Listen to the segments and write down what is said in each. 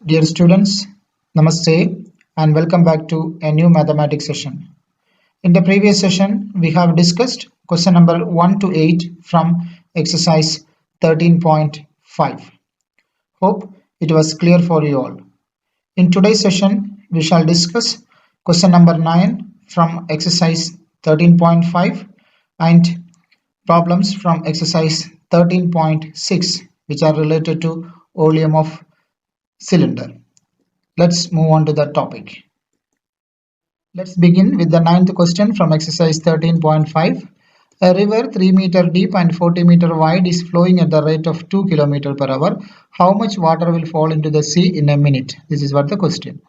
Dear students, Namaste and welcome back to a new mathematics session. In the previous session, we have discussed question number 1 to 8 from exercise 13.5. Hope it was clear for you all. In today's session, we shall discuss question number 9 from exercise 13.5 and problems from exercise 13.6 which are related to volume of cylinder. Let's move on to the topic. Let's begin with the ninth question from exercise 13.5. A river 3 meter deep and 40 meter wide is flowing at the rate of 2 km per hour. How much water will fall into the sea in a minute? This is what the question.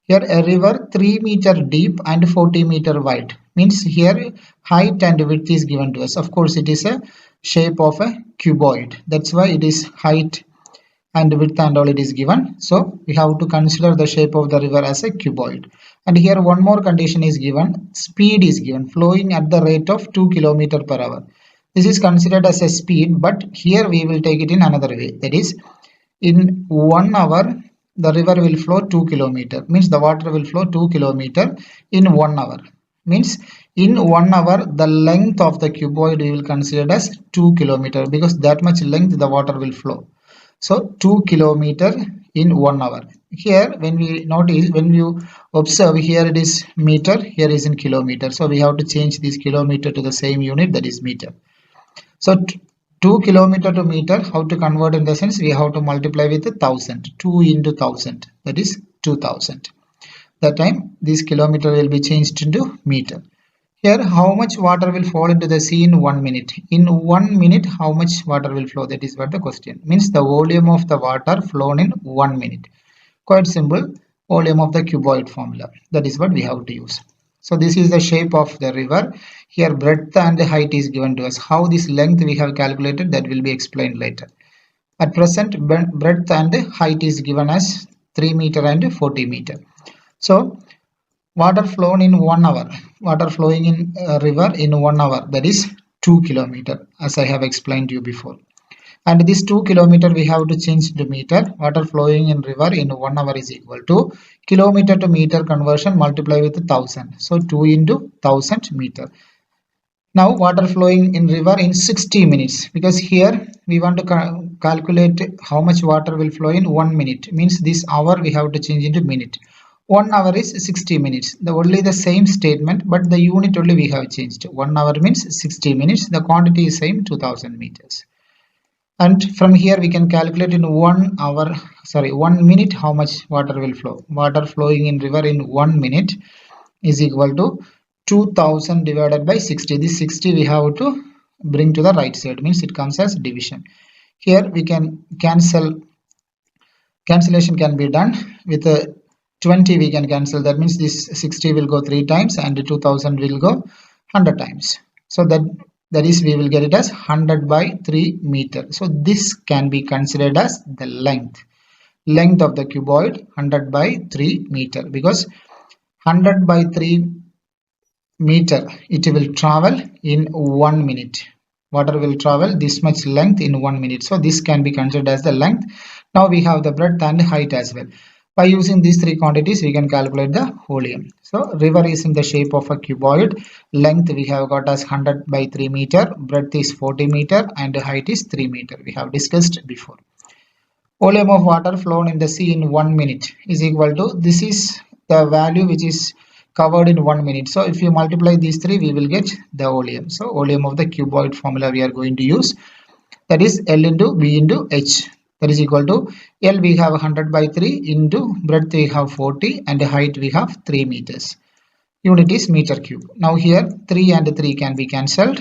Here a river 3 meter deep and 40 meter wide means here height and width is given to us. Of course it is a shape of a cuboid. That's why it is height and width and all it is given. So we have to consider the shape of the river as a cuboid. And here one more condition is given. Speed is given, flowing at the rate of 2 km per hour. This is considered as a speed, but here we will take it in another way. That is, in 1 hour the river will flow 2 km. Means the water will flow 2 km in 1 hour. Means in 1 hour the length of the cuboid we will consider as 2 km because that much length the water will flow. So 2 kilometer in 1 hour. Here when we notice, when you observe, here it is meter, here is in kilometer. So we have to change this kilometer to the same unit, that is meter. So 2 kilometer to meter, how to convert in the sense we have to multiply with 1000. 2 into 1000, that is 2000. That time this kilometer will be changed into meter. Here, how much water will fall into the sea in 1 minute? In 1 minute, how much water will flow? That is what the question. Means the volume of the water flown in 1 minute. Quite simple. Volume of the cuboid formula. That is what we have to use. So this is the shape of the river. Here breadth and height is given to us. How this length we have calculated, that will be explained later. At present, breadth and height is given as 3 meter and 40 meter. So water flown in 1 hour, water flowing in a river in 1 hour, that is 2 kilometer, as I have explained to you before. And this 2 kilometer we have to change to meter. Water flowing in river in 1 hour is equal to kilometer to meter conversion multiply with 1000. So 2 into 1000 meter. Now water flowing in river in 60 minutes, because here we want to calculate how much water will flow in 1 minute. Means this hour we have to change into minute. 1 hour is 60 minutes. Only the same statement, but the unit only we have changed. 1 hour means 60 minutes. The quantity is same, 2000 meters. And from here we can calculate in 1 minute how much water will flow. Water flowing in river in 1 minute is equal to 2000 divided by 60. This 60 we have to bring to the right side. Means it comes as division. Here we can cancellation can be done with a 20 we can cancel. That means this 60 will go 3 times and 2000 will go 100 times. So that is we will get it as 100 by 3 meter. So this can be considered as the length of the cuboid, 100 by 3 meter, because 100 by 3 meter it will travel in 1 minute. Water will travel this much length in 1 minute. So this can be considered as the length. Now we have the breadth and height as well. By using these three quantities, we can calculate the volume. So river is in the shape of a cuboid. Length we have got as 100 by 3 meter. Breadth is 40 meter and height is 3 meter. We have discussed before. Volume of water flown in the sea in 1 minute is equal to, this is the value which is covered in 1 minute. So if you multiply these three, we will get the volume. So volume of the cuboid formula we are going to use. That is L into V into H. That is equal to L we have 100 by 3 into breadth we have 40 and height we have 3 meters. Unit is meter cube. Now here 3 and 3 can be cancelled,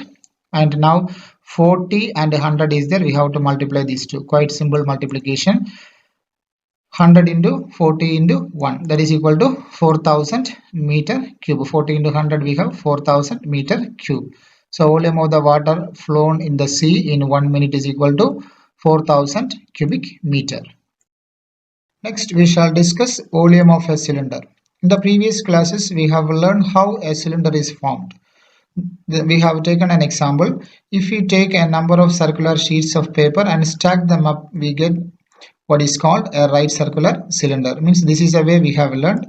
and now 40 and 100 is there. We have to multiply these two. Quite simple multiplication. 100 into 40 into 1, that is equal to 4000 meter cube. 40 into 100 we have 4000 meter cube. So volume of the water flown in the sea in 1 minute is equal to 4000 cubic meter. Next we shall discuss volume of a cylinder. In the previous classes we have learned how a cylinder is formed. We have taken an example. If we take a number of circular sheets of paper and stack them up, we get what is called a right circular cylinder. Means this is a way we have learned.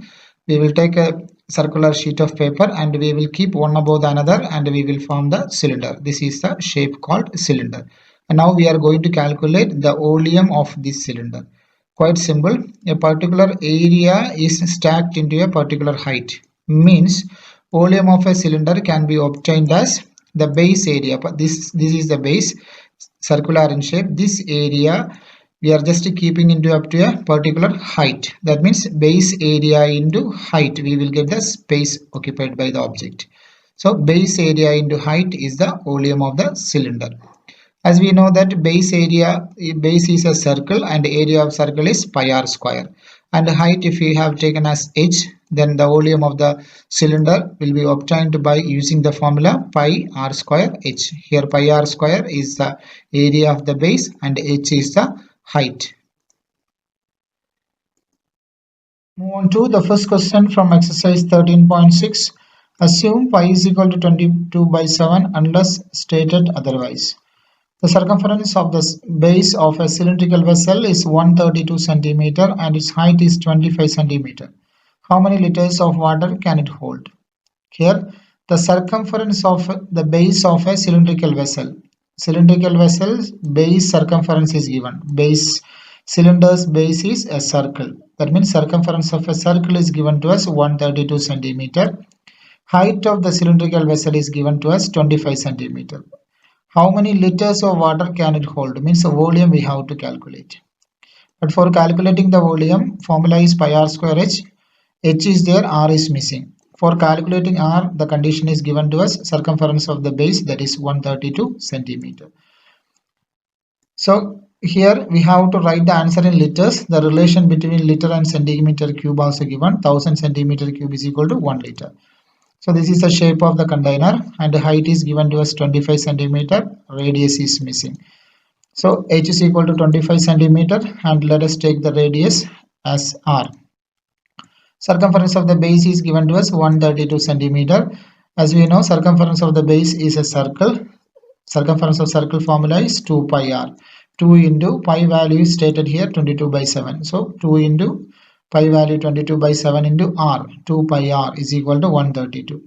We will take a circular sheet of paper and we will keep one above the another and we will form the cylinder. This is the shape called cylinder. And now we are going to calculate the volume of this cylinder. Quite simple. A particular area is stacked into a particular height. Means volume of a cylinder can be obtained as the base area. But this is the base, circular in shape. This area we are just keeping into up to a particular height. That means base area into height, we will get the space occupied by the object. So base area into height is the volume of the cylinder. As we know that base is a circle and area of circle is pi r square, and height if we have taken as h, then the volume of the cylinder will be obtained by using the formula pi r square h. Here pi r square is the area of the base and h is the height. Move on to the first question from exercise 13.6. Assume pi is equal to 22 by 7 unless stated otherwise. The circumference of the base of a cylindrical vessel is 132 centimeter and its height is 25 centimeter. How many liters of water can it hold? Here, the circumference of the base of a cylindrical vessel. Cylindrical vessel's base circumference is given. Cylinder's base is a circle. That means circumference of a circle is given to us 132 centimeter. Height of the cylindrical vessel is given to us 25 centimeter. How many liters of water can it hold? Means the volume we have to calculate. But for calculating the volume, formula is pi r square h. H is there, r is missing. For calculating r, the condition is given to us circumference of the base, that is 132 centimeter. So here we have to write the answer in liters. The relation between liter and centimeter cube also given. 1000 centimeter cube is equal to 1 liter. So this is the shape of the container and the height is given to us 25 centimeter, radius is missing. So h is equal to 25 centimeter and let us take the radius as r. Circumference of the base is given to us 132 centimeter. As we know, circumference of the base is a circle. Circumference of circle formula is 2 pi r. 2 into pi value is stated here 22 by 7. So 2 into pi value 22 by 7 into r, 2 pi r is equal to 132.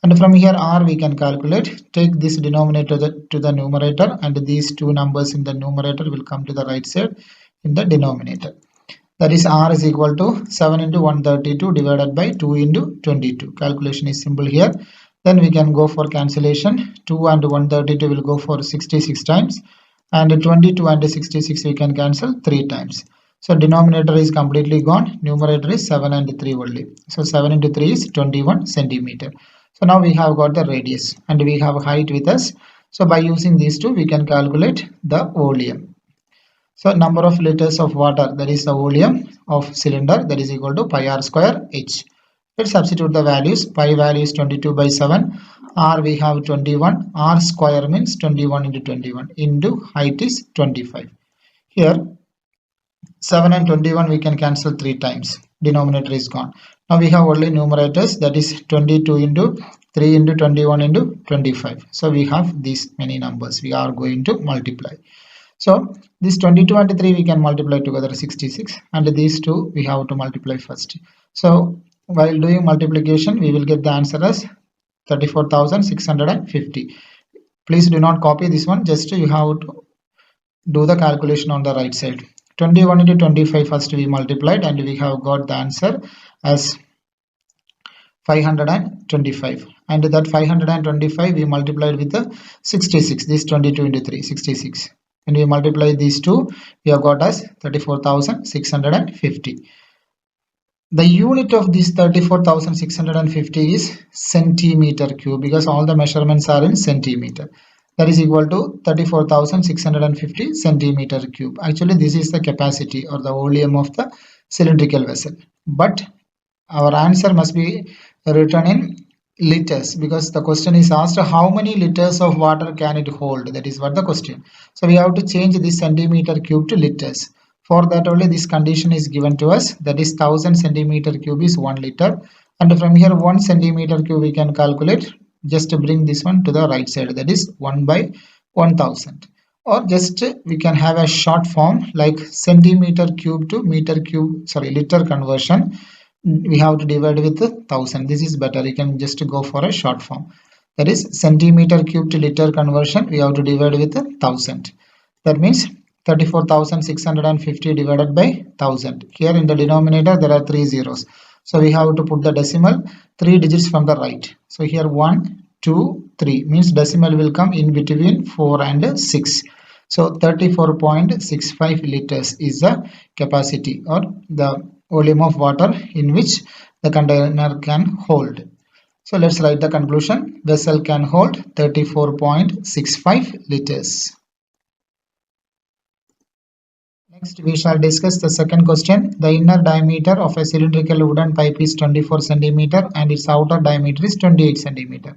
And from here r we can calculate. Take this denominator to the numerator and these two numbers in the numerator will come to the right side in the denominator. That is r is equal to 7 into 132 divided by 2 into 22. Calculation is simple here. Then we can go for cancellation. 2 and 132 will go for 66 times and 22 and 66 we can cancel 3 times. So denominator is completely gone. Numerator is 7 and 3 only. So 7 into 3 is 21 centimeter. So now we have got the radius and we have height with us. So by using these two we can calculate the volume. So number of liters of water, that is the volume of cylinder, that is equal to pi r square h. Let's substitute the values. Pi value is 22 by 7. R we have 21. R square means 21 into 21 into height is 25. Here 7 and 21 we can cancel 3 times. Denominator is gone. Now we have only numerators, that is 22 into 3 into 21 into 25. So we have these many numbers. We are going to multiply. So this 22 and 3 we can multiply together 66 and these two we have to multiply first. So while doing multiplication we will get the answer as 34,650. Please do not copy this one. Just you have to do the calculation on the right side. 21 into 25 first we multiplied and we have got the answer as 525, and that 525 we multiplied with the 66. This 22 into 3, 66. When we multiply these two we have got as 34,650. The unit of this 34,650 is centimeter cube because all the measurements are in centimeter. That is equal to 34,650 centimeter cube. Actually this is the capacity or the volume of the cylindrical vessel, but our answer must be written in liters because the question is asked how many liters of water can it hold. That is what the question. So we have to change this centimeter cube to liters. For that only this condition is given to us, that is 1000 centimeter cube is 1 liter, and from here 1 centimeter cube we can calculate. Just to bring this one to the right side, that is 1 by 1000. or just we can have a short form like centimeter cube to meter cube, sorry, liter conversion. We have to divide with 1000. This is better. You can just go for a short form. That is centimeter cube to liter conversion. We have to divide with 1000. That means 34,650 divided by 1000. Here in the denominator there are 3 zeros. So we have to put the decimal 3 digits from the right. So here 1, 2, 3 means decimal will come in between 4 and 6. So 34.65 liters is the capacity or the volume of water in which the container can hold. So let's write the conclusion. Vessel can hold 34.65 liters. Next, we shall discuss the second question. The inner diameter of a cylindrical wooden pipe is 24 centimeter and its outer diameter is 28 centimeter.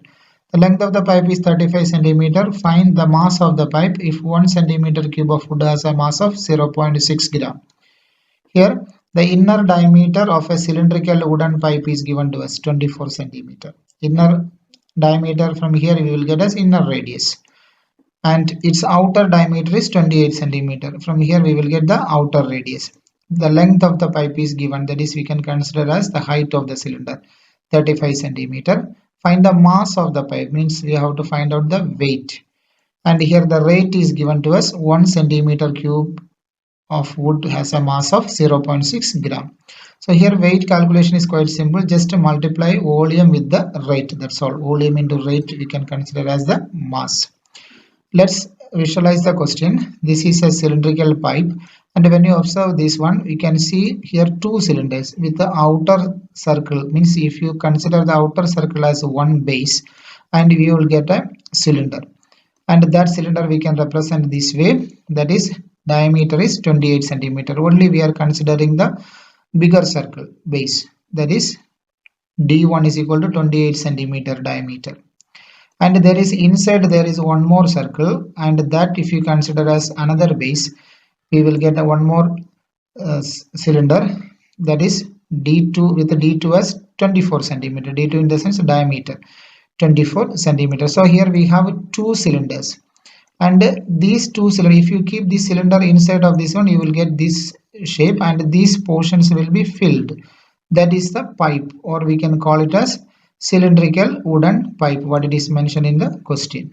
The length of the pipe is 35 centimeter. Find the mass of the pipe if 1 centimeter cube of wood has a mass of 0.6 gram. Here, the inner diameter of a cylindrical wooden pipe is given to us 24 centimeter. Inner diameter from here we will get as inner radius. And its outer diameter is 28 centimeter. From here we will get the outer radius. The length of the pipe is given, that is we can consider as the height of the cylinder, 35 centimeter. Find the mass of the pipe, means we have to find out the weight. And here the rate is given to us 1 centimeter cube of wood has a mass of 0.6 gram. So here weight calculation is quite simple. Just multiply volume with the rate. That's all. Volume into rate we can consider as the mass. Let's visualize the question. This is a cylindrical pipe, and when you observe this one, we can see here two cylinders with the outer circle. Means if you consider the outer circle as one base, and we will get a cylinder, and that cylinder we can represent this way. That is diameter is 28 centimeter. Only we are considering the bigger circle base. That is D1 is equal to 28 centimeter diameter. And there is inside there is one more circle, and that if you consider as another base, we will get a one more cylinder, that is D2 with the D2 as 24 centimeter. D2 in the sense diameter 24 centimeter. So here we have two cylinders, and these two cylinders, if you keep this cylinder inside of this one, you will get this shape, and these portions will be filled. That is the pipe, or we can call it as cylindrical wooden pipe, what it is mentioned in the question.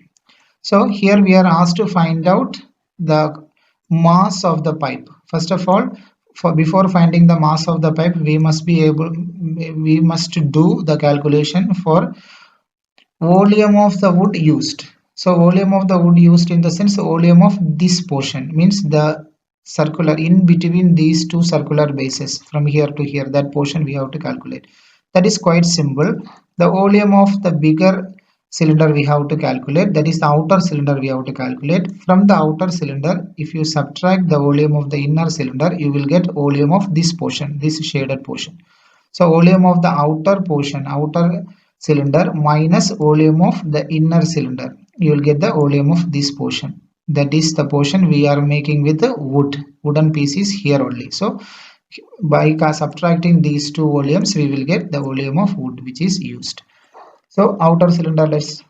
So here we are asked to find out the mass of the pipe. First of all, before finding the mass of the pipe, we must do the calculation for volume of the wood used. So volume of the wood used in the sense volume of this portion, means the circular in between these two circular bases from here to here, that portion we have to calculate. That is quite simple. The volume of the bigger cylinder we have to calculate, that is the outer cylinder we have to calculate. From the outer cylinder, if you subtract the volume of the inner cylinder, you will get volume of this portion, this shaded portion. So volume of the outer portion, outer cylinder minus volume of the inner cylinder, you will get the volume of this portion. That is the portion we are making with the wooden pieces here only. So by subtracting these two volumes, we will get the volume of wood which is used. So outer cylinder let's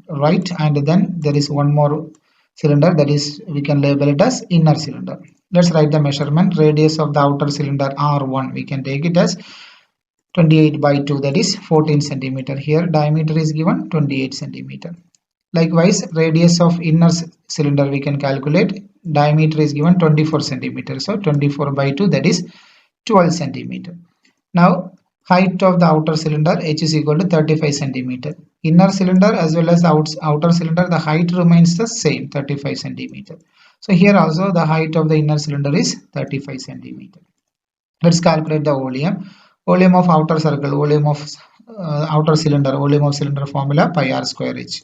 write, and then there is one more cylinder, that is we can label it as inner cylinder. Let's write the measurement. Radius of the outer cylinder R1, we can take it as 28 by 2, that is 14 centimeter. Here diameter is given 28 centimeter. Likewise, radius of inner cylinder we can calculate. Diameter is given 24 centimeter. So 24 by 2, that is 12 centimeter. Now height of the outer cylinder, h is equal to 35 centimeter. Inner cylinder as well as outer cylinder, the height remains the same, 35 centimeter. So here also the height of the inner cylinder is 35 centimeter. Let's calculate the volume. Volume of outer circle, volume of outer cylinder, volume of cylinder formula pi r square h.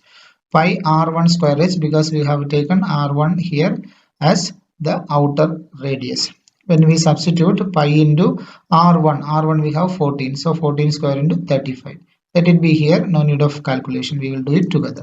Pi r1 square h, because we have taken r1 here as the outer radius. When we substitute pi into r1 we have 14. So 14 square into 35. Let it be here, no need of calculation, we will do it together.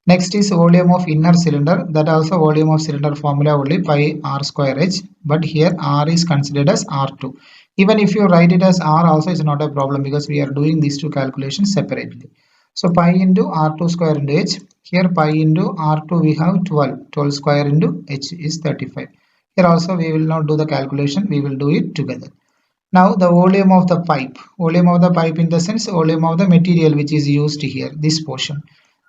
Next is volume of inner cylinder, that also volume of cylinder formula only pi r square h, but here r is considered as r2. Even if you write it as r also is not a problem, because we are doing these two calculations separately. So pi into r2 square into h, Here pi into R2 we have 12. 12 square into H is 35. Here also we will not do the calculation. We will do it together. Now the volume of the pipe. Volume of the pipe in the sense volume of the material which is used here. This portion.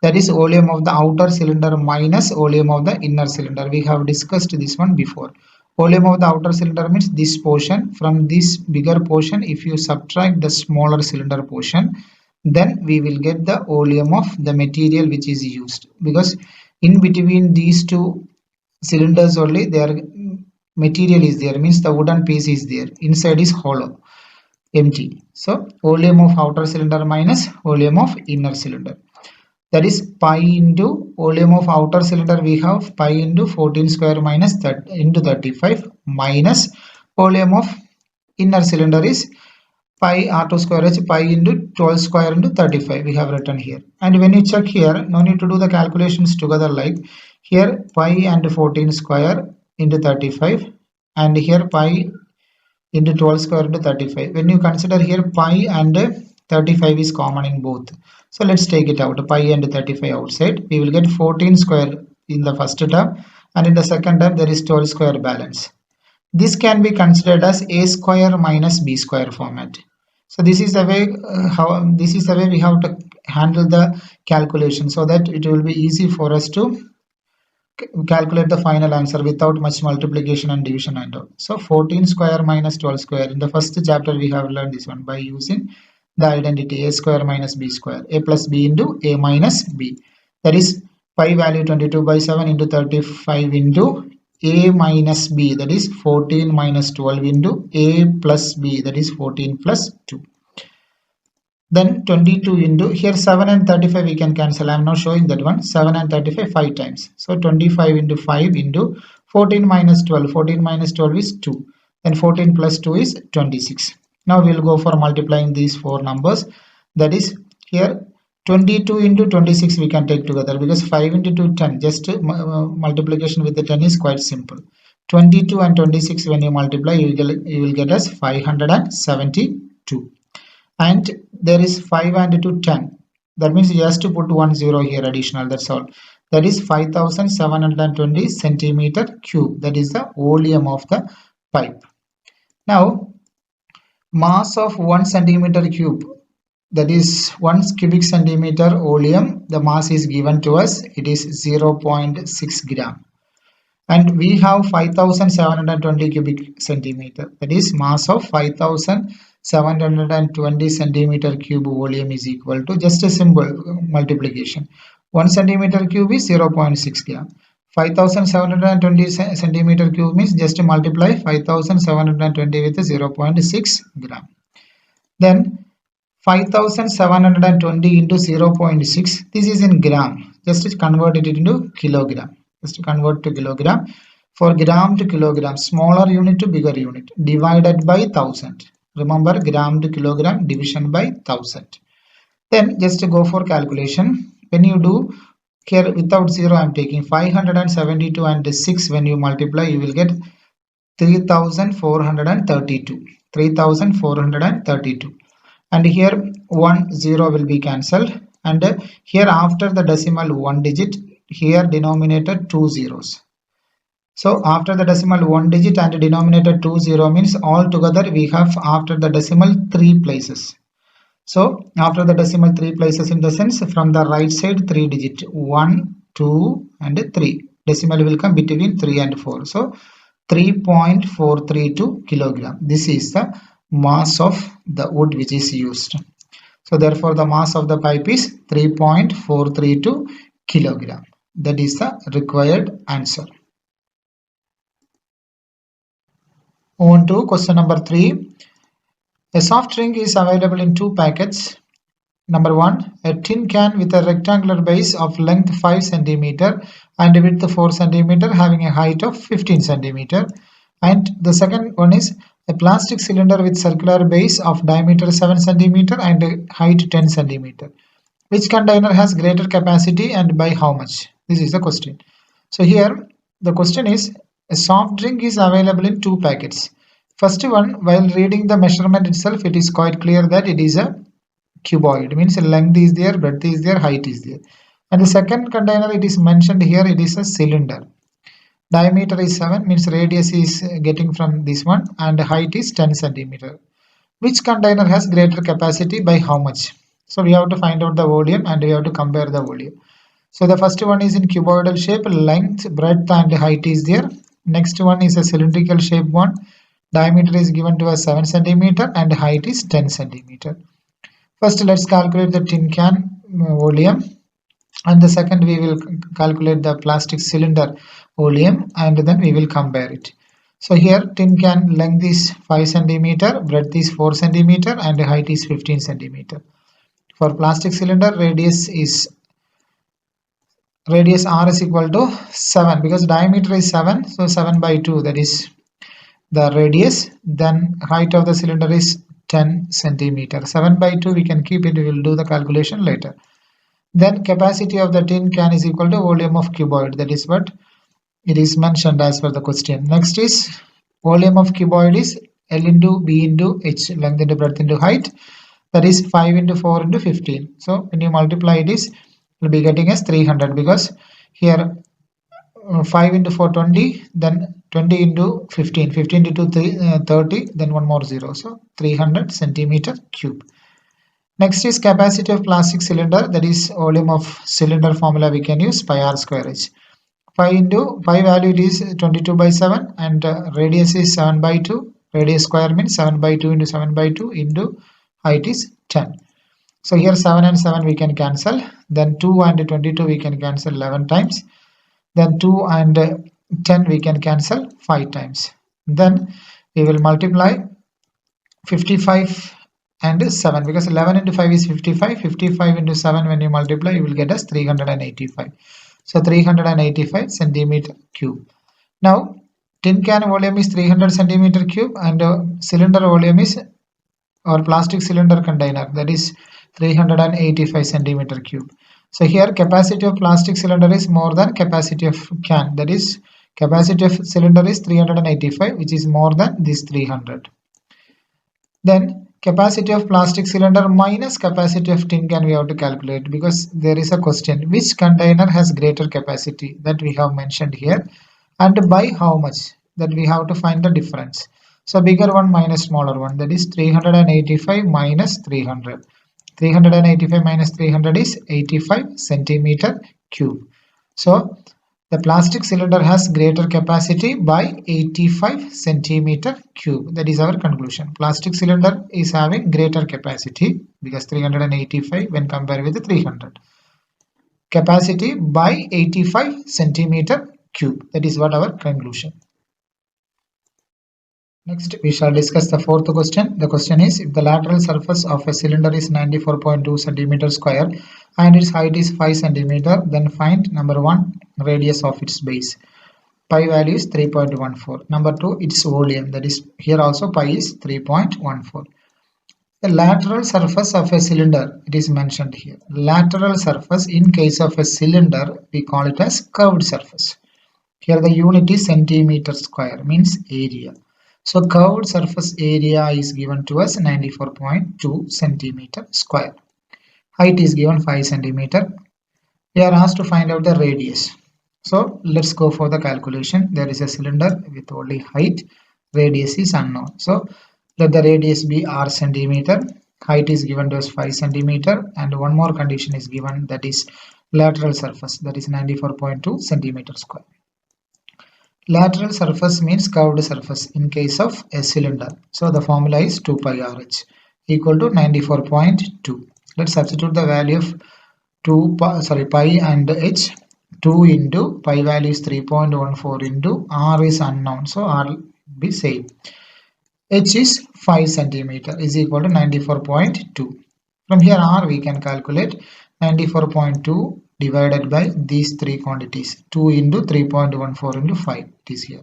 That is volume of the outer cylinder minus volume of the inner cylinder. We have discussed this one before. Volume of the outer cylinder means this portion. From this bigger portion, if you subtract the smaller cylinder portion, then we will get the volume of the material which is used, because in between these two cylinders only their material is there, means the wooden piece is there, inside is hollow, empty. So volume of outer cylinder minus volume of inner cylinder, that is pi into volume of outer cylinder we have pi into 14 square minus that into 35 minus volume of inner cylinder is pi R2 square H pi into 12 square into 35 we have written here. And when you check here, no need to do the calculations together, like here pi and 14 square into 35 and here pi into 12 square into 35. When you consider here pi and 35 is common in both. So let's take it out, pi and 35 outside. We will get 14 square in the first term and in the second term there is 12 square balance. This can be considered as a square minus b square format. So this is the way we have to handle the calculation, so that it will be easy for us to calculate the final answer without much multiplication and division and all. So 14 square minus 12 square, in the first chapter we have learned this one by using the identity a square minus b square, a plus b into a minus b, that is pi value 22/7 into 35 into a minus b, that is 14 minus 12 into a plus b, that is 14 plus 2. Then 22 into, here 7 and 35 we can cancel. I am not showing that one. 7 and 35 5 times. So 25 into 5 into 14 minus 12. 14 minus 12 is 2. Then 14 plus 2 is 26. Now we will go for multiplying these four numbers. That is here 22 into 26 we can take together, because 5 into 2 10. Just multiplication with the 10 is quite simple. 22 and 26 when you multiply you will get as 572. And there is 5 and 2 10. That means you have to put 1 0 here additional, that's all. That is 5720 centimeter cube. That is the volume of the pipe. Now mass of 1 centimeter cube, that is 1 cubic centimeter volume, the mass is given to us, it is 0.6 gram. And we have 5720 cubic centimeter, that is mass of 5720 centimeter cube volume is equal to just a simple multiplication. 1 centimeter cube is 0.6 gram. 5720 centimeter cube means just multiply 5720 with 0.6 gram. Then 5720 into 0.6, this is in gram. Just convert it into kilogram. Just convert to kilogram. For gram to kilogram, smaller unit to bigger unit, divided by 1000. Remember, gram to kilogram division by 1000. Then just go for calculation. When you do here without 0, I am taking 572 and 6. When you multiply, you will get 3432. 3432. And here 1 0 will be cancelled. And here after the decimal 1 digit, here denominator 2 zeros. So after the decimal 1 digit and denominator 2 0 means all together we have after the decimal 3 places. So after the decimal 3 places, in the sense from the right side 3 digit 1, 2 and 3. Decimal will come between 3 and 4. So 3.432 kilogram. This is the mass of the wood which is used. So therefore the mass of the pipe is 3.432 kilogram. That is the required answer. On to question number 3. A soft drink is available in 2 packets. Number 1, a tin can with a rectangular base of length 5 cm and width 4 cm having a height of 15 cm. And the second one is a plastic cylinder with circular base of diameter 7 cm and height 10 cm. Which container has greater capacity and by how much? This is the question. So here the question is, a soft drink is available in 2 packets. First one, while reading the measurement itself, it is quite clear that it is a cuboid. Means length is there, breadth is there, height is there. And the second container, it is mentioned here, it is a cylinder. Diameter is 7, means radius is getting from this one, and height is 10 centimeter. Which container has greater capacity by how much? So we have to find out the volume and we have to compare the volume. So the first one is in cuboidal shape, length, breadth and height is there. Next one is a cylindrical shape one. Diameter is given to us 7 centimeter and height is 10 centimeter. First let's calculate the tin can volume, and the second we will calculate the plastic cylinder volume, and then we will compare it. So here tin can length is 5 centimeter, breadth is 4 centimeter and height is 15 centimeter. For plastic cylinder, radius R is equal to 7, because diameter is 7, so 7 by 2, that is the radius. Then height of the cylinder is 10 centimeter. 7 by 2 we can keep it, we will do the calculation later. Then capacity of the tin can is equal to volume of cuboid, that is what it is mentioned as per the question. Next is volume of cuboid is L into B into H, length into breadth into height, that is 5 into 4 into 15. So when you multiply this, will be getting as 300, because here 5 into 4 20, then 20 into 15, 15 into 3 30, then one more 0, so 300 centimeter cube. Next is capacity of plastic cylinder, that is volume of cylinder formula we can use pi r square h. Pi value it is 22 by 7 and radius is 7 by 2. Radius square means 7 by 2 into 7 by 2 into height is 10. So here 7 and 7 we can cancel. Then 2 and 22 we can cancel 11 times. Then 2 and 10 we can cancel 5 times. Then we will multiply 55 and 7, because 11 into 5 is 55. 55 into 7 when you multiply, you will get as 385. So 385 centimeter cube. Now tin can volume is 300 centimeter cube and cylinder volume is, or plastic cylinder container, that is 385 centimeter cube. So here capacity of plastic cylinder is more than capacity of can, that is capacity of cylinder is 385, which is more than this 300. Then capacity of plastic cylinder minus capacity of tin can we have to calculate, because there is a question which container has greater capacity, that we have mentioned here, and by how much, that we have to find the difference. So bigger one minus smaller one, that is 385 minus 300. 385 minus 300 is 85 centimeter cube. So the plastic cylinder has greater capacity by 85 centimeter cube. That is our conclusion. Plastic cylinder is having greater capacity, because 385 when compared with the 300. Capacity by 85 centimeter cube. That is what our conclusion. Next, we shall discuss the fourth question. The question is, if the lateral surface of a cylinder is 94.2 centimeter square and its height is 5 centimeter, then find number 1, radius of its base. Pi value is 3.14. Number 2, its volume, that is here also pi is 3.14. The lateral surface of a cylinder, it is mentioned here. Lateral surface, in case of a cylinder, we call it as curved surface. Here the unit is centimeter square, means area. So curved surface area is given to us 94.2 centimeter square. Height is given 5 centimeter. We are asked to find out the radius. So let's go for the calculation. There is a cylinder with only height. Radius is unknown. So let the radius be r centimeter. Height is given to us 5 centimeter. And one more condition is given, that is lateral surface, that is 94.2 centimeter square. Lateral surface means curved surface in case of a cylinder. So the formula is 2 pi RH equal to 94.2. Let's substitute the value of pi and h. 2 into pi value is 3.14 into r is unknown, so r will be same. H is 5 centimeter is equal to 94.2. From here r we can calculate 94.2 divided by these three quantities, 2 into 3.14 into 5, it is here.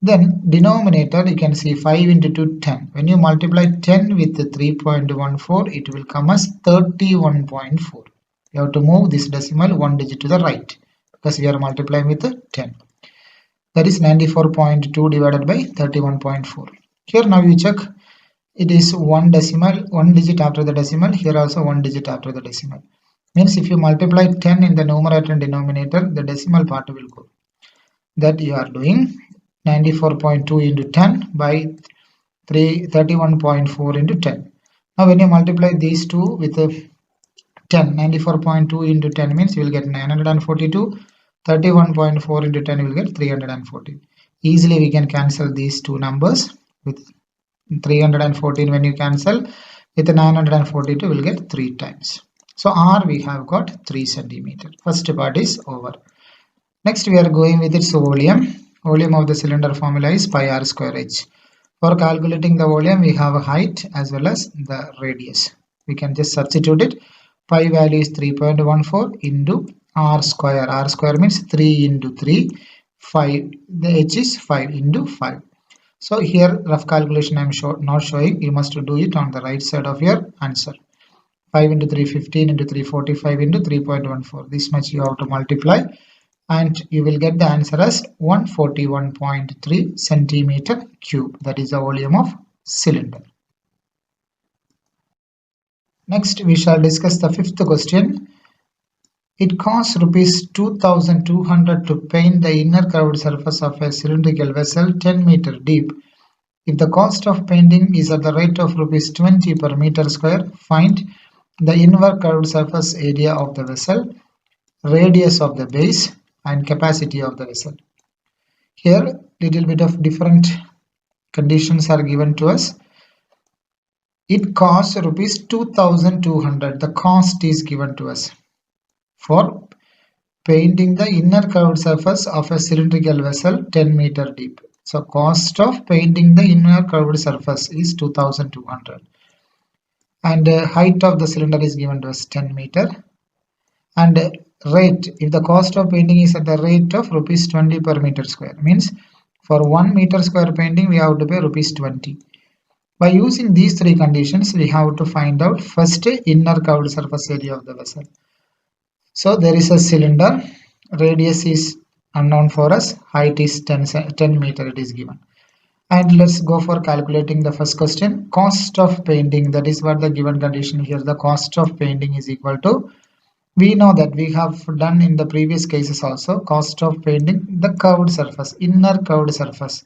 Then denominator, you can see 5 into 2, 10. When you multiply 10 with 3.14, it will come as 31.4. You have to move this decimal one digit to the right, because we are multiplying with 10. That is 94.2 divided by 31.4. Here now you check, it is one digit after the decimal. Here also one digit after the decimal. Means if you multiply 10 in the numerator and denominator, the decimal part will go. That you are doing 94.2 into 10 by 31.4 into 10. Now when you multiply these two with 10, 94.2 into 10 means you will get 942. 31.4 into 10 you will get 314. Easily we can cancel these two numbers. With 314 when you cancel, with 942 will get 3 times. So R we have got 3 centimeter. First part is over. Next we are going with its volume. Volume of the cylinder formula is pi r square h. For calculating the volume we have a height as well as the radius. We can just substitute it. Pi value is 3.14 into r square. R square means 3 into 3. 5. The h is 5 into 5. So here rough calculation I am not showing. You must do it on the right side of your answer. 5 into 3 15 into 3 45 into 3.14. This much you have to multiply and you will get the answer as 141.3 centimeter cube. That is the volume of cylinder. Next we shall discuss the fifth question. It costs rupees 2,200 to paint the inner curved surface of a cylindrical vessel 10 meter deep. If the cost of painting is at the rate of rupees 20 per meter square, find the inner curved surface area of the vessel, radius of the base and capacity of the vessel. Here little bit of different conditions are given to us. It costs rupees 2,200. The cost is given to us for painting the inner curved surface of a cylindrical vessel 10 meter deep. So cost of painting the inner curved surface is 2,200. And height of the cylinder is given to us 10 meter. And rate, if the cost of painting is at the rate of rupees 20 per meter square, means for 1 meter square painting we have to pay rupees 20. By using these three conditions, we have to find out first inner curved surface area of the vessel. So there is a cylinder, radius is unknown for us, height is 10 meter it is given. And let's go for calculating the first question. Cost of painting, that is what the given condition here. The cost of painting is equal to, we know that we have done in the previous cases also, cost of painting the curved surface, inner curved surface.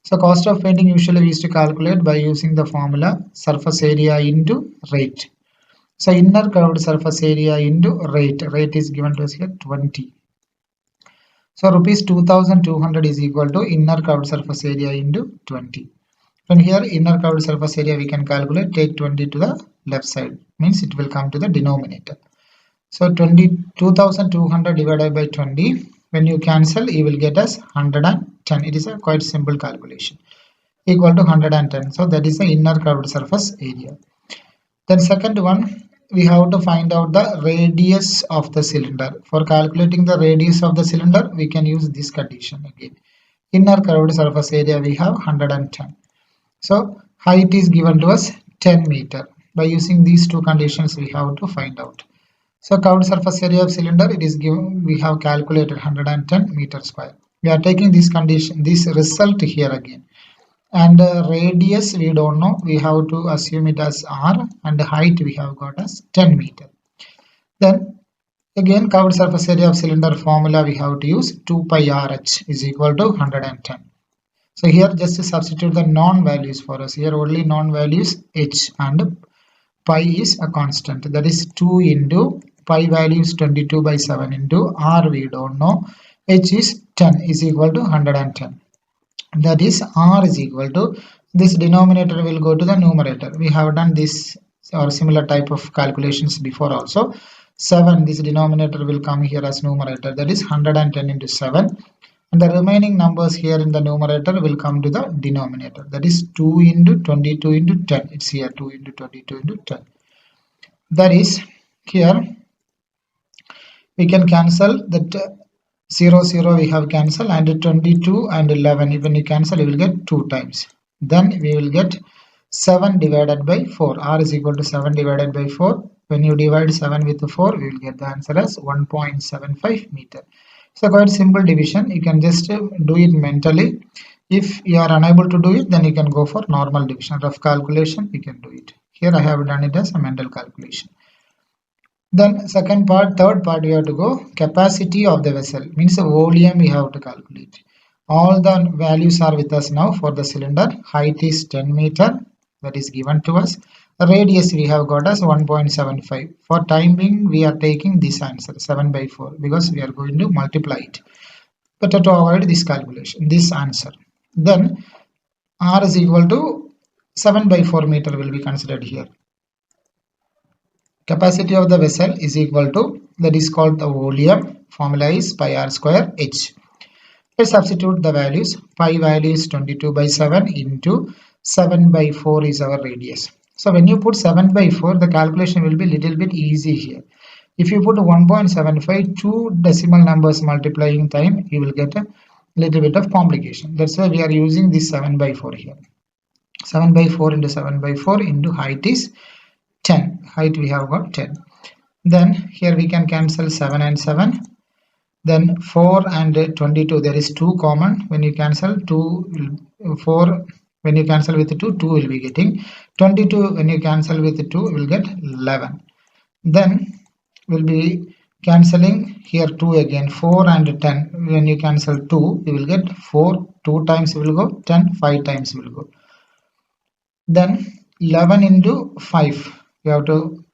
So cost of painting usually we used to calculate by using the formula surface area into rate. So inner curved surface area into rate. Rate is given to us here 20. So rupees 2,200 is equal to inner curved surface area into 20. From here inner curved surface area we can calculate, take 20 to the left side, means it will come to the denominator. So 2,200 divided by 20, when you cancel you will get as 110. It is a quite simple calculation, equal to 110. So that is the inner curved surface area. Then second one, we have to find out the radius of the cylinder. For calculating the radius of the cylinder, we can use this condition again. Inner curved surface area we have 110. So height is given to us 10 meter. By using these two conditions we have to find out. So curved surface area of cylinder, it is given, we have calculated 110 meter square. We are taking this condition, this result here again. And radius we don't know, we have to assume it as r, and the height we have got as 10 meter. Then again curved surface area of cylinder formula we have to use 2 pi rh is equal to 110. So here just to substitute the non values for us. Here only non values h and pi is a constant, that is 2 into pi value is 22 by 7 into r we don't know, h is 10 is equal to 110. That is r is equal to, this denominator will go to the numerator. We have done this or similar type of calculations before also. 7, this denominator will come here as numerator, that is 110 into 7. And the remaining numbers here in the numerator will come to the denominator, that is 2 into 22 into 10. It's here 2 into 22 into 10. That is here we can cancel that 0 0 we have cancelled, and 22 and 11 when you cancel you will get 2 times. Then we will get 7 divided by 4. R is equal to 7 divided by 4. When you divide 7 with 4 we will get the answer as 1.75 meter. So quite simple division. You can just do it mentally. If you are unable to do it, then you can go for normal division. Rough calculation you can do it. Here I have done it as a mental calculation. Then second part, third part, we have to go capacity of the vessel, means the volume we have to calculate. All the values are with us now for the cylinder. Height is 10 meter, that is given to us. Radius we have got as 1.75. For time being, we are taking this answer 7 by 4 because we are going to multiply it. Better to avoid this calculation, this answer. Then R is equal to 7 by 4 meter will be considered here. Capacity of the vessel is equal to, that is called the volume. Formula is pi r square h. Let's substitute the values. Pi value is 22 by 7 into 7 by 4 is our radius. So when you put 7 by 4, the calculation will be little bit easy here. If you put 1.75, two decimal numbers multiplying time, you will get a little bit of complication. That's why we are using this 7 by 4 here. 7 by 4 into 7 by 4 into height is 10. Height we have got 10. Then here we can cancel 7 and 7. Then 4 and 22, there is 2 common. When you cancel 2, 4, when you cancel with 2, 2 will be getting. 22, when you cancel with 2, you will get 11. Then we'll be cancelling here 2 again. 4 and 10, when you cancel 2, you will get 4. 2 times will go, 10, 5 times will go. Then 11 into 5. You have to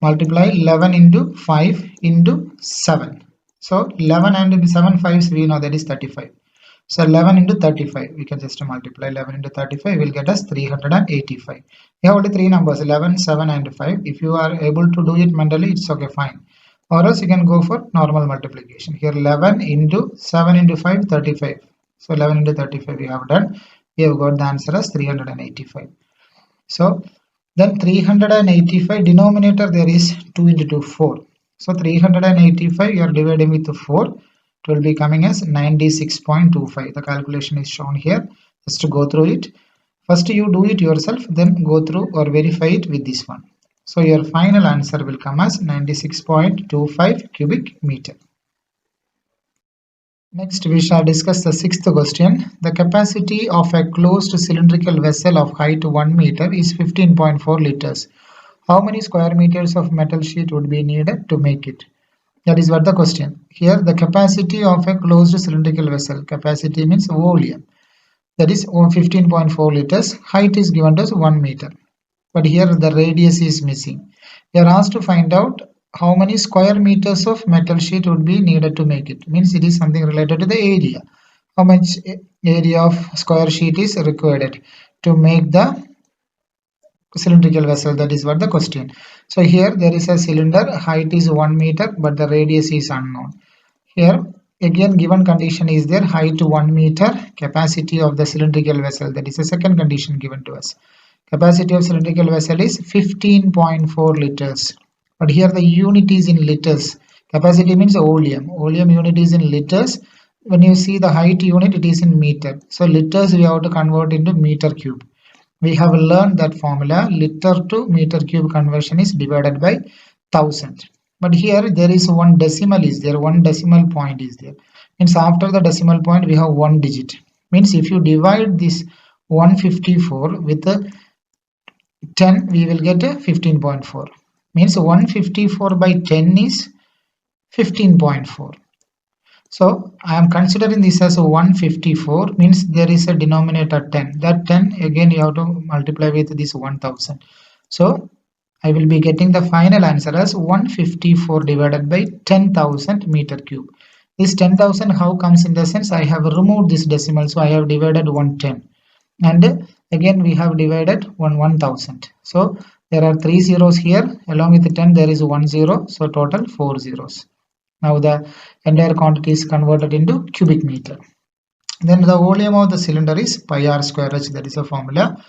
multiply 11 into 5 into 7. So 11 and 7 5s we know that is 35. So 11 into 35 we can just multiply 11 into 35 will get us 385. We have only 3 numbers 11, 7 and 5. If you are able to do it mentally, it's okay, fine. Or else you can go for normal multiplication. Here 11 into 7 into 5, 35. So 11 into 35 we have done. We have got the answer as 385. So then 385 denominator there is 2 into 2, 4. So 385 you are dividing with 4. It will be coming as 96.25. The calculation is shown here. Just to go through it. First you do it yourself, then go through or verify it with this one. So your final answer will come as 96.25 cubic meter. Next, we shall discuss the sixth question. The capacity of a closed cylindrical vessel of height 1 meter is 15.4 liters. How many square meters of metal sheet would be needed to make it? That is what the question. Here, the capacity of a closed cylindrical vessel. Capacity means volume. That is 15.4 liters. Height is given as 1 meter. But here the radius is missing. We are asked to find out how many square meters of metal sheet would be needed to make it. Means it is something related to the area. How much area of square sheet is required to make the cylindrical vessel? That is what the question. So here there is a cylinder, height is 1 meter, but the radius is unknown. Here again given condition is there, height 1 meter, capacity of the cylindrical vessel. That is the second condition given to us. Capacity of cylindrical vessel is 15.4 liters. But here the unit is in liters. Capacity means volume. Volume unit is in liters. When you see the height unit, it is in meter. So liters we have to convert into meter cube. We have learned that formula. Liter to meter cube conversion is divided by 1000. But here there is one decimal is there. One decimal point is there. Means after the decimal point we have one digit. Means if you divide this 154 with 10, we will get a 15.4. Means 154 by 10 is 15.4. So I am considering this as 154, means there is a denominator 10. That 10 again you have to multiply with this 1000. So I will be getting the final answer as 154 divided by 10,000 meter cube. This 10,000 how comes in the sense I have removed this decimal, so I have divided 110. And again we have divided 1000. So there are 3 zeros here. Along with the 10 there is 1 zero. So total 4 zeros. Now the entire quantity is converted into cubic meter. Then the volume of the cylinder is pi r square h. That is a formula.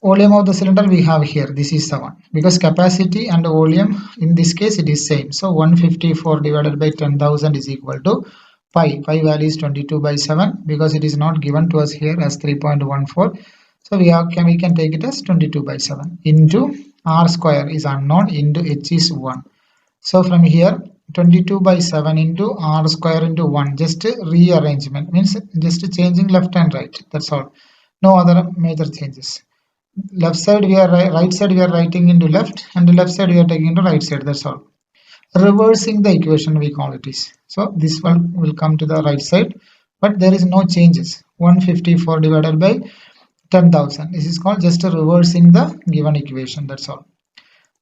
Volume of the cylinder we have here. This is the one. Because capacity and volume in this case it is same. So 154 divided by 10,000 is equal to pi. Pi value is 22 by 7 because it is not given to us here as 3.14. So we can take it as 22 by 7 into r square is unknown into h is 1. So from here 22 by 7 into r square into 1, just rearrangement, means just changing left and right, that's all, no other major changes. left side we are right side we are writing into left, and the left side we are taking into right side. That's all. Reversing the equation we call it is. So this one will come to the right side, but there is no changes. 154 divided by 10,000. This is called just reversing the given equation. That's all.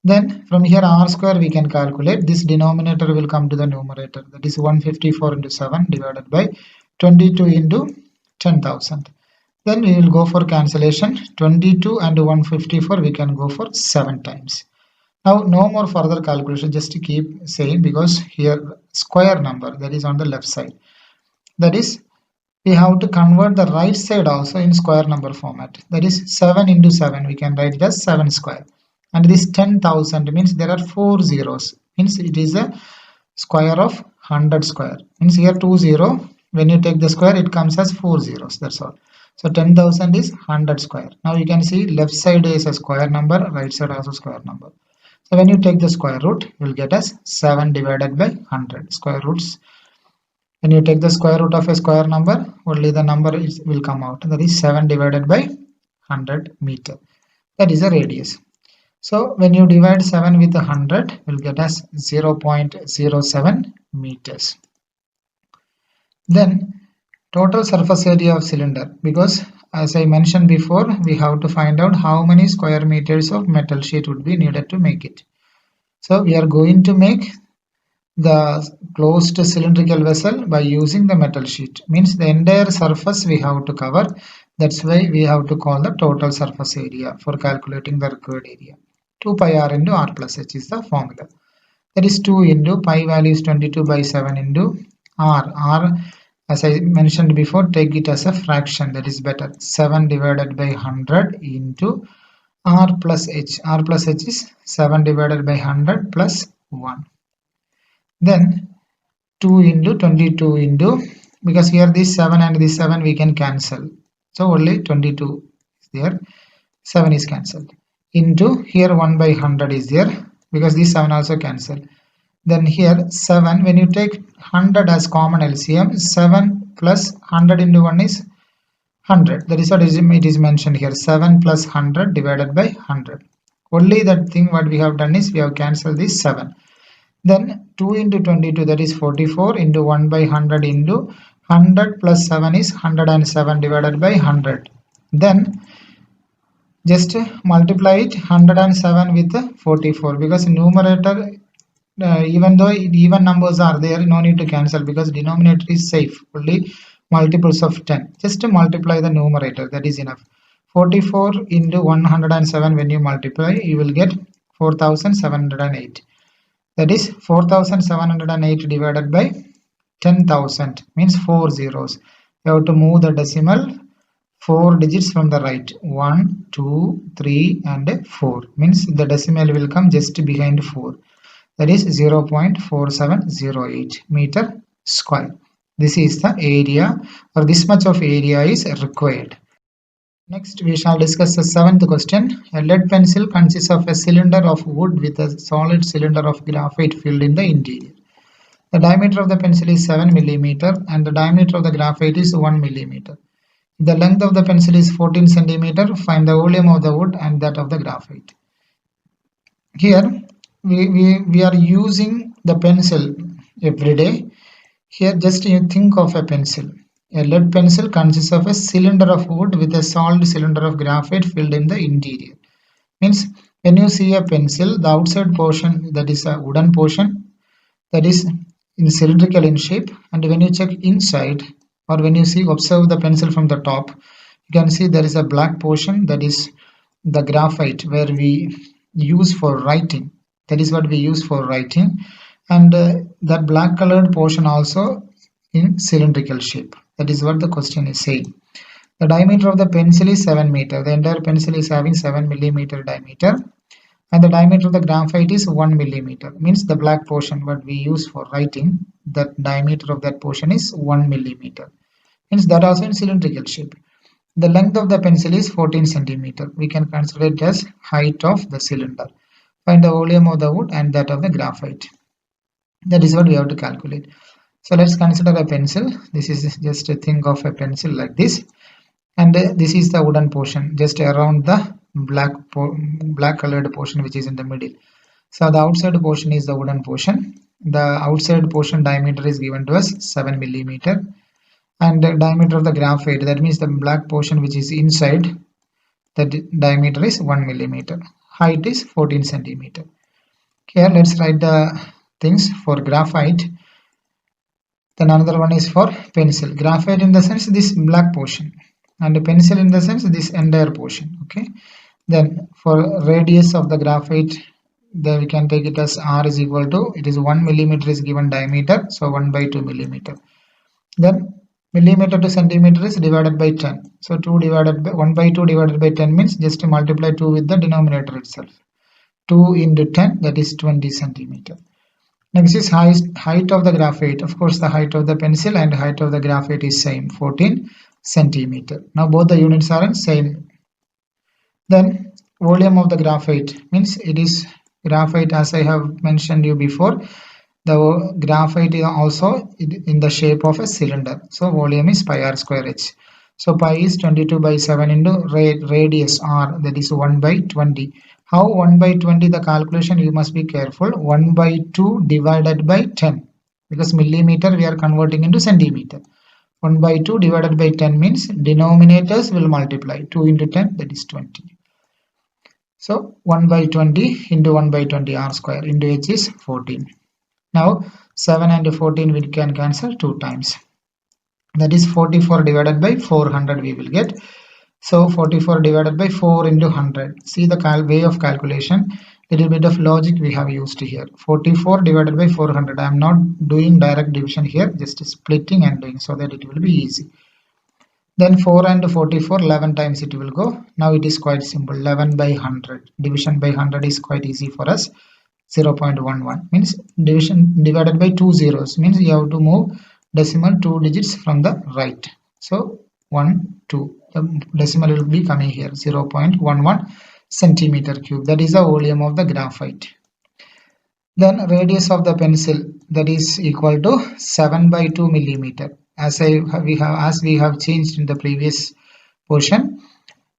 Then from here r square we can calculate. This denominator will come to the numerator. That is 154 into 7 divided by 22 into 10,000. Then we will go for cancellation. 22 and 154 we can go for 7 times. Now no more further calculation, just to keep saying, because here square number that is on the left side. That is, we have to convert the right side also in square number format. That is 7 into 7, we can write it as 7 square. And this 10,000 means there are 4 zeros. Means it is a square of 100 square. Means here 2 0. When you take the square, it comes as 4 zeros. That's all. So 10,000 is 100 square. Now you can see left side is a square number, right side also square number. So when you take the square root, you will get as 7 divided by 100. Square roots. When you take the square root of a square number, only the number will come out. That is 7 divided by 100 meter. That is a radius. So when you divide 7 with 100, you will get as 0.07 meters. Then total surface area of cylinder, because as I mentioned before, we have to find out how many square meters of metal sheet would be needed to make it. So we are going to make the closed cylindrical vessel by using the metal sheet. Means the entire surface we have to cover. That's why we have to call the total surface area for calculating the required area. 2 pi r into r plus h is the formula. That is 2 into pi value is 22 by 7 into r. R, as I mentioned before, take it as a fraction, that is better. 7 divided by 100 into r plus h. R plus h is 7 divided by 100 plus 1. Then 2 into 22 into, because here this 7 and this 7 we can cancel. So only 22 is there. 7 is cancelled. Into here 1 by 100 is there, because this 7 also cancel. Then here 7, when you take 100 as common LCM, 7 plus 100 into 1 is 100. That is what it is mentioned here. 7 plus 100 divided by 100. Only that thing what we have done is we have cancelled this 7. Then 2 into 22, that is 44 into 1 by 100 into 100 plus 7 is 107 divided by 100. Then just multiply it 107 with 44, because numerator, even though even numbers are there, no need to cancel because denominator is safe, only multiples of 10. Just to multiply the numerator, that is enough. 44 into 107, when you multiply, you will get 4708. That is 4708 divided by 10,000 means 4 zeros. You have to move the decimal 4 digits from the right. 1, 2, 3 and 4 means the decimal will come just behind 4. That is 0.4708 meter square. This is the area, or this much of area is required. Next we shall discuss the 7th question. A lead pencil consists of a cylinder of wood with a solid cylinder of graphite filled in the interior. The diameter of the pencil is 7 mm and the diameter of the graphite is 1 mm. The length of the pencil is 14 cm. Find the volume of the wood and that of the graphite. Here we are using the pencil every day. Here just you think of a pencil. A lead pencil consists of a cylinder of wood with a solid cylinder of graphite filled in the interior. Means when you see a pencil, the outside portion, that is a wooden portion, that is in cylindrical in shape, and when you check inside, or when you observe the pencil from the top, you can see there is a black portion, that is the graphite where we use for writing. That is what we use for writing, and that black colored portion also in cylindrical shape. That is what the question is saying. The diameter of the pencil is 7 meter. The entire pencil is having 7 millimeter diameter, and the diameter of the graphite is 1 millimeter. Means the black portion what we use for writing, that diameter of that portion is 1 millimeter. Means that also in cylindrical shape. The length of the pencil is 14 centimeter. We can consider it as height of the cylinder. Find the volume of the wood and that of the graphite. That is what we have to calculate. So let's consider a pencil. This is just a think of a pencil like this, and this is the wooden portion just around the black colored portion which is in the middle. So the outside portion is the wooden portion. The outside portion diameter is given to us 7 millimeter, and the diameter of the graphite, that means the black portion which is inside, the diameter is 1 millimeter. Height is 14 centimeter. Here let's write the things for graphite. Then another one is for pencil. Graphite in the sense this black portion, and pencil in the sense this entire portion. Okay. Then for radius of the graphite, then we can take it as R is equal to, it is 1 millimeter is given diameter, so 1 by 2 millimeter. Then millimeter to centimeter is divided by 10. So 2 divided by 1 by 2 divided by 10 means just to multiply 2 with the denominator itself. 2 into 10, that is 20 centimeter. Next is height of the graphite. Of course, the height of the pencil and height of the graphite is same, 14 centimeter. Now both the units are in same. Then volume of the graphite means it is graphite, as I have mentioned you before. The graphite is also in the shape of a cylinder. So volume is pi r square h. So pi is 22 by 7 into radius r, that is 1 by 20. How 1 by 20? The calculation you must be careful. 1 by 2 divided by 10. Because millimeter we are converting into centimeter. 1 by 2 divided by 10 means denominators will multiply. 2 into 10, that is 20. So 1 by 20 into 1 by 20 r square into h is 14. Now 7 and 14 we can cancel 2 times. That is 44 divided by 400 we will get. So 44 divided by 4 into 100. See the way of calculation. Little bit of logic we have used here. 44 divided by 400. I am not doing direct division here. Just splitting and doing so that it will be easy. Then 4 and 44, 11 times it will go. Now it is quite simple. 11 by 100. Division by 100 is quite easy for us. 0.11 means division divided by 2 zeros means you have to move decimal 2 digits from the right. So 1, 2. The decimal will be coming here. 0.11 centimeter cube. That is the volume of the graphite. Then radius of the pencil, that is equal to 7 by 2 millimeter. As we have changed in the previous portion,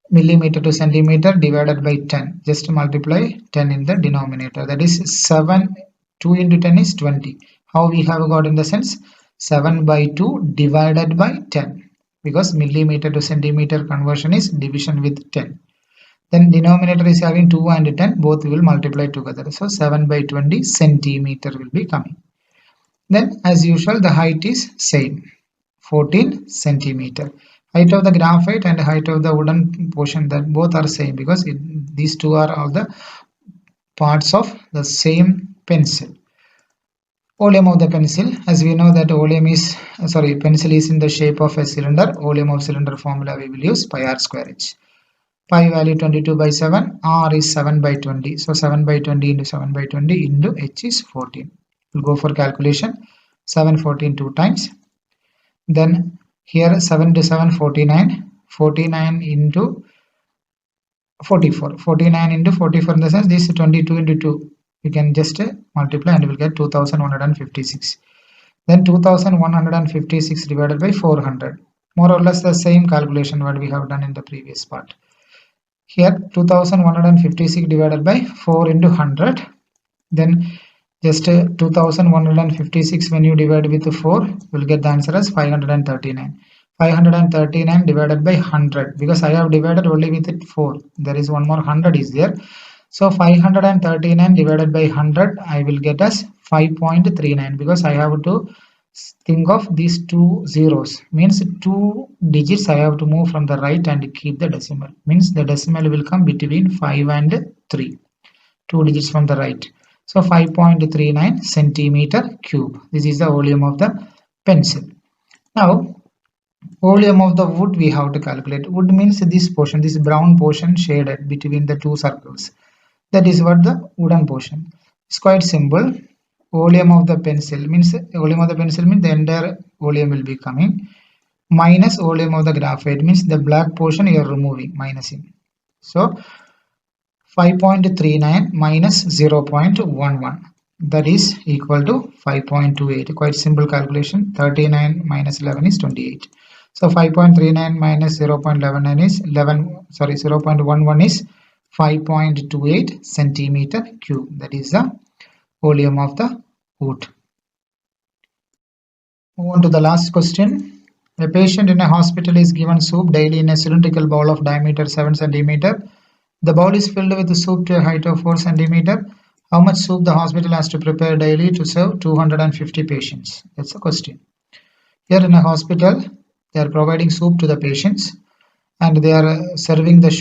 millimeter to centimeter divided by 10. Just multiply 10 in the denominator. That is 7. 2 into 10 is 20. How we have got in the sense 7 by 2 divided by 10. Because millimeter to centimeter conversion is division with 10. Then denominator is having 2 and 10. Both will multiply together. So 7 by 20 centimeter will be coming. Then as usual the height is same. 14 centimeter. Height of the graphite and height of the wooden portion, that both are same because these two are all the parts of the same pencil. Volume of the pencil, as we know that pencil is in the shape of a cylinder. Volume of cylinder formula we will use pi r square h. Pi value 22 by 7, r is 7 by 20. So 7 by 20 into 7 by 20 into h is 14. We'll go for calculation. 7 14 2 times. Then here 7 to 7 49. 49 into 44. 49 into 44 in the sense this is 22 into 2. You can just multiply and you will get 2156. Then 2156 divided by 400. More or less the same calculation what we have done in the previous part. Here 2156 divided by 4 into 100. Then just 2156 when you divide with 4, you will get the answer as 539. 539 divided by 100 because I have divided only with 4. There is one more 100 is there. So 539 divided by 100 I will get as 5.39 because I have to think of these 2 zeros. Means 2 digits I have to move from the right and keep the decimal. Means the decimal will come between 5 and 3. 2 digits from the right. So 5.39 centimeter cube. This is the volume of the pencil. Now volume of the wood we have to calculate. Wood means this portion, this brown portion shaded between the two circles. That is what the wooden portion. It's quite simple. Volume of the pencil means the entire volume will be coming. Minus volume of the graphite means the black portion you are removing, minusing. So 5.39 minus 0.11, that is equal to 5.28. Quite simple calculation. 39 minus 11 is 28. So 5.39 minus 0.11 is 0.11 is 5.28 centimeter cube. That is the volume of the wood. Move on to the last question. A patient in a hospital is given soup daily in a cylindrical bowl of diameter 7 centimeter. The bowl is filled with the soup to a height of 4 centimeter. How much soup the hospital has to prepare daily to serve 250 patients? That's the question. Here in a hospital, they are providing soup to the patients and they are serving the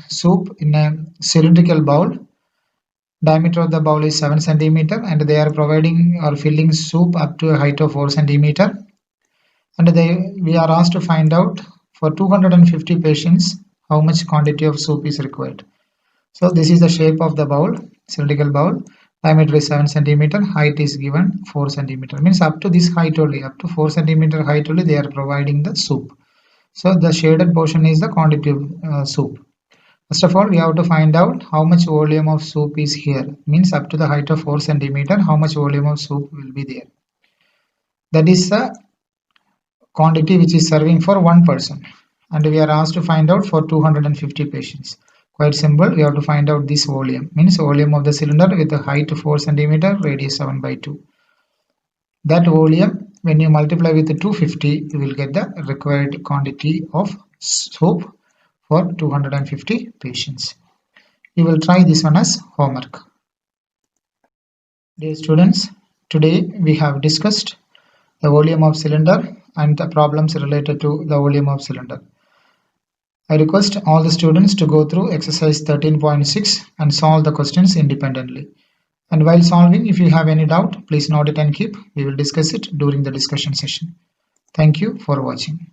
soup in a cylindrical bowl. Diameter of the bowl is 7 centimeter and they are providing or filling soup up to a height of 4 centimeter. And we are asked to find out for 250 patients how much quantity of soup is required. So this is the shape of the bowl, cylindrical bowl. Diameter is 7 centimeter, height is given 4 centimeter. Means up to this height only, up to 4 centimeter height only they are providing the soup. So the shaded portion is the quantity of soup. First of all, we have to find out how much volume of soup is here. Means up to the height of 4 centimeter, how much volume of soup will be there. That is the quantity which is serving for one person. And we are asked to find out for 250 patients. Quite simple, we have to find out this volume. Means volume of the cylinder with the height 4 centimeter, radius 7/2. That volume, when you multiply with 250, you will get the required quantity of soup for 250 patients. You will try this one as homework. Dear students, today we have discussed the volume of cylinder and the problems related to the volume of cylinder. I request all the students to go through exercise 13.6 and solve the questions independently. And while solving, if you have any doubt, please note it and keep. We will discuss it during the discussion session. Thank you for watching.